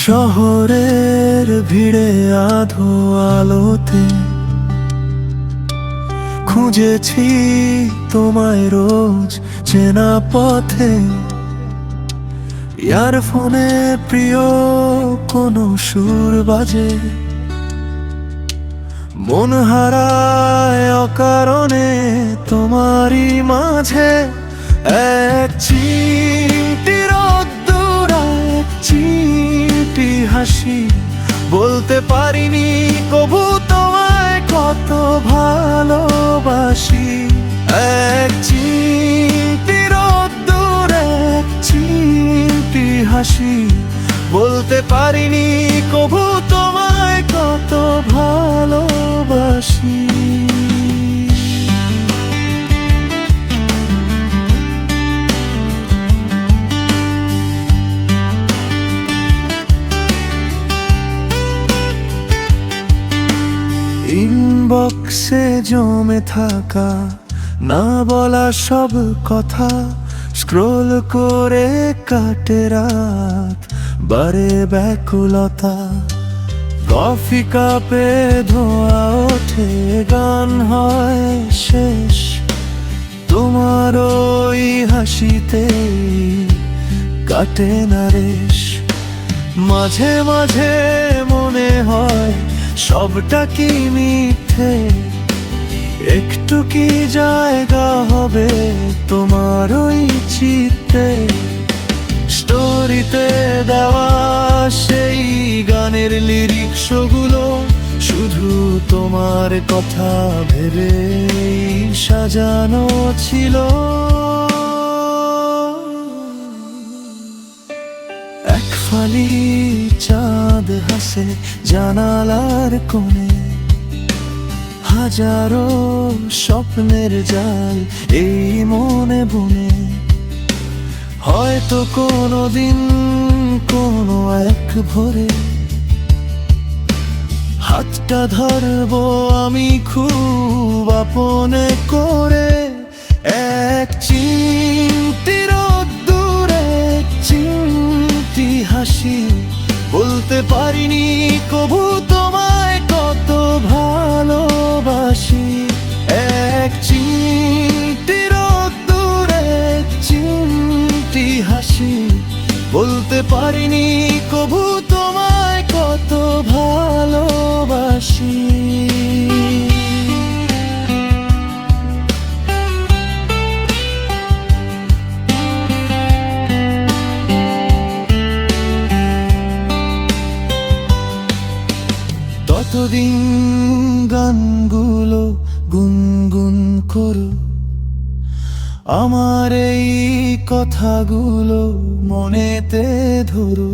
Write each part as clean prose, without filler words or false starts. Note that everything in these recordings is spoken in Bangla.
শহরের ভিড়ে আধো আলোতে খুঁজেছি তোমায় রোজ চেনা পথে। ইয়ারফোনে প্রিয় কোনো সুর বাজে, মন হারায় অকারণে তোমারই মাঝে। এক চিমটি রোদ্দুর, এক চিমটি হাসি, বলতে পারিনি কবু তোমায় কত ভালোবাসি। এক চিমটি রোদ্দুর, এক চিমটি হাসি, বলতে পারিনি কবু তোমায় কত ভালোবাসি। ইনবক্সে জমে থাকা না বলা সব কথা, স্ক্রোল করে কাটে রাত, বারে ব্যাকুলতা। কফি কাপে ধোয়া ওঠে, গান হয় শেষ, তোমার ওই হাসিতে কাটে না রেশ। মাঝে মাঝে মনে হয় সবটা কি মিথ্যে, একটু কি জায়গা হবে তোমার ওই চিত্তে। স্টোরিতে দেওয়া সেই গানের লিরিক্সগুলো শুধু তোমার কথা ভেবে সাজানো ছিল। এক ফালি চাঁদ হাসে জানালার কোণে, হাজারো স্বপ্নের জাল এই মনে বুনে। হয়তো কোনোদিন কোনো এক ভোরে হাতটা ধরবো আমি খুব আপনে করে। এক চিমটি রোদ্দুর, এক চিমটি হাসি, বলতে পারিনি কবু তোমায় কত ভালোবাসি। এক চিমটি রোদ্দুর, এক চিমটি হাসি, বলতে পারিনি কবু তোমায় কত ভালোবাসি। ততদিন গানগুলো গুনগুন করো, আমার এই কথাগুলো মনেতে ধরো।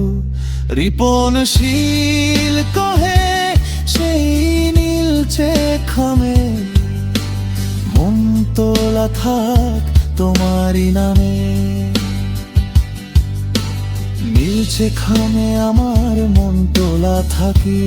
রিপনশীল কহে সেই নীলচে খামে, মন তোলা থাক তোমারই নামে। নীলচে খামে আমার মন তোলা থাকি।